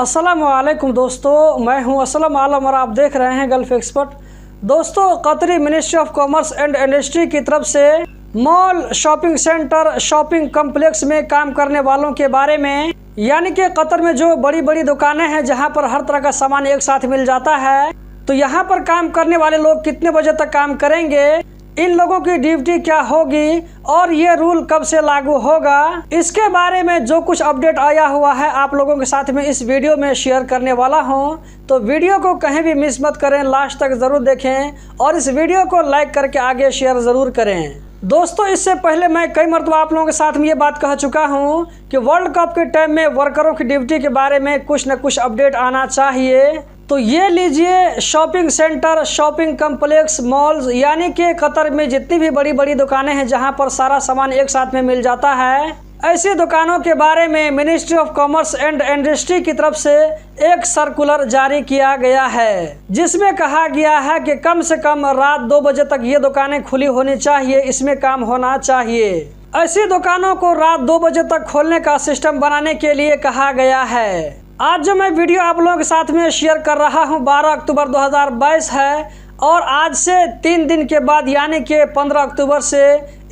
अस्सलामुअलैकुम दोस्तों, मैं हूं असलम आलम और आप देख रहे हैं गल्फ एक्सपर्ट। दोस्तों, कतरी ministry of commerce and industry की तरफ से mall, shopping centre, shopping complex में काम करने वालों के बारे में, यानी कि कतर में जो बड़ी बड़ी दुकानें हैं जहां पर हर तरह का सामान एक साथ मिल जाता है, तो यहां पर काम करने वाले लोग कितने बजे तक काम करेंगे, इन लोगों की ड्यूटी क्या होगी और ये रूल कब से लागू होगा, इसके बारे में जो कुछ अपडेट आया हुआ है आप लोगों के साथ में इस वीडियो में शेयर करने वाला हूं। तो वीडियो को कहीं भी मिस मत करें, लास्ट तक ज़रूर देखें और इस वीडियो को लाइक करके आगे शेयर ज़रूर करें। दोस्तों, इससे पहले मैं कई मरतबा आप लोगों के साथ में ये बात कह चुका हूँ कि वर्ल्ड कप के टाइम में वर्करों की ड्यूटी के बारे में कुछ न कुछ अपडेट आना चाहिए। तो ये लीजिए, shopping centre, shopping complex, malls, यानी कि कतर में जितनी भी बड़ी बड़ी दुकानें हैं जहां पर सारा सामान एक साथ में मिल जाता है, ऐसी दुकानों के बारे में ministry of commerce and industry की तरफ से एक सर्कुलर जारी किया गया है, जिसमें कहा गया है कि कम से कम रात 2 बजे तक ये दुकानें खुली होनी चाहिए, इसमें काम होना चाहिए। ऐसी दुकानों को रात 2 बजे तक खोलने का सिस्टम बनाने के लिए कहा गया है। आज जो मैं वीडियो आप लोगों के साथ में शेयर कर रहा हूं 12 अक्टूबर 2022 है और आज से 3 दिन के बाद यानी कि 15 अक्टूबर से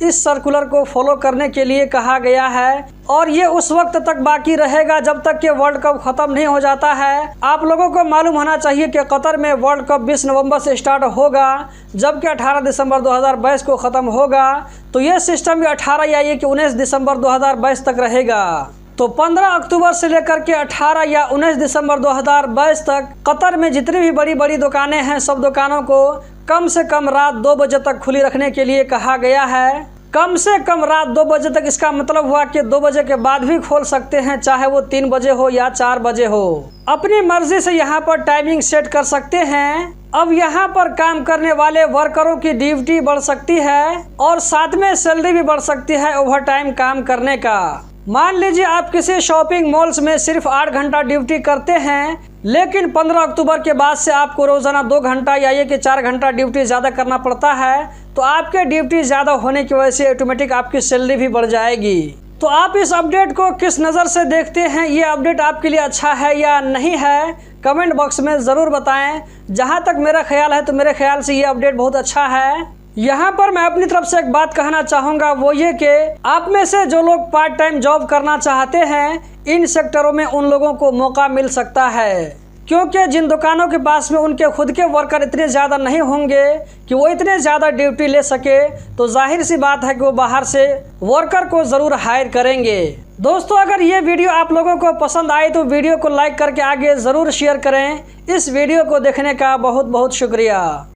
इस सर्कुलर को फॉलो करने के लिए कहा गया है और ये उस वक्त तक बाकी रहेगा जब तक कि वर्ल्ड कप ख़त्म नहीं हो जाता है। आप लोगों को मालूम होना चाहिए कि कतर में वर्ल्ड कप 20 नवंबर से स्टार्ट होगा, जबकि 18 दिसंबर 2022 को ख़त्म होगा। तो ये सिस्टम 18 या ये कि 19 दिसंबर 2022 तक रहेगा। तो 15 अक्टूबर से लेकर के 18 या 19 दिसंबर 2022 तक कतर में जितनी भी बड़ी बड़ी दुकानें हैं, सब दुकानों को कम से कम रात 2 बजे तक खुली रखने के लिए कहा गया है। कम से कम रात 2 बजे तक, इसका मतलब हुआ कि 2 बजे के बाद भी खोल सकते हैं, चाहे वो 3 बजे हो या 4 बजे हो। अपनी मर्जी से यहाँ पर टाइमिंग सेट कर सकते हैं। अब यहाँ पर काम करने वाले वर्करों की ड्यूटी बढ़ सकती है और साथ में सैलरी भी बढ़ सकती है ओवर टाइम काम करने का। मान लीजिए आप किसी शॉपिंग मॉल्स में सिर्फ 8 घंटा ड्यूटी करते हैं, लेकिन 15 अक्टूबर के बाद से आपको रोजाना 2 घंटा या ये कि 4 घंटा ड्यूटी ज़्यादा करना पड़ता है। तो आपके ड्यूटी ज़्यादा होने की वजह से ऑटोमेटिक आपकी सैलरी भी बढ़ जाएगी। तो आप इस अपडेट को किस नज़र से देखते हैं, ये अपडेट आपके लिए अच्छा है या नहीं है, कमेंट बॉक्स में ज़रूर बताएं। जहाँ तक मेरा ख्याल है तो मेरे ख्याल से ये अपडेट बहुत अच्छा है। यहाँ पर मैं अपनी तरफ से एक बात कहना चाहूँगा, वो ये कि आप में से जो लोग पार्ट टाइम जॉब करना चाहते हैं, इन सेक्टरों में उन लोगों को मौका मिल सकता है, क्योंकि जिन दुकानों के पास में उनके खुद के वर्कर इतने ज़्यादा नहीं होंगे कि वो इतने ज़्यादा ड्यूटी ले सके, तो जाहिर सी बात है कि वो बाहर से वर्कर को ज़रूर हायर करेंगे। दोस्तों, अगर ये वीडियो आप लोगों को पसंद आए तो वीडियो को लाइक करके आगे ज़रूर शेयर करें। इस वीडियो को देखने का बहुत बहुत शुक्रिया।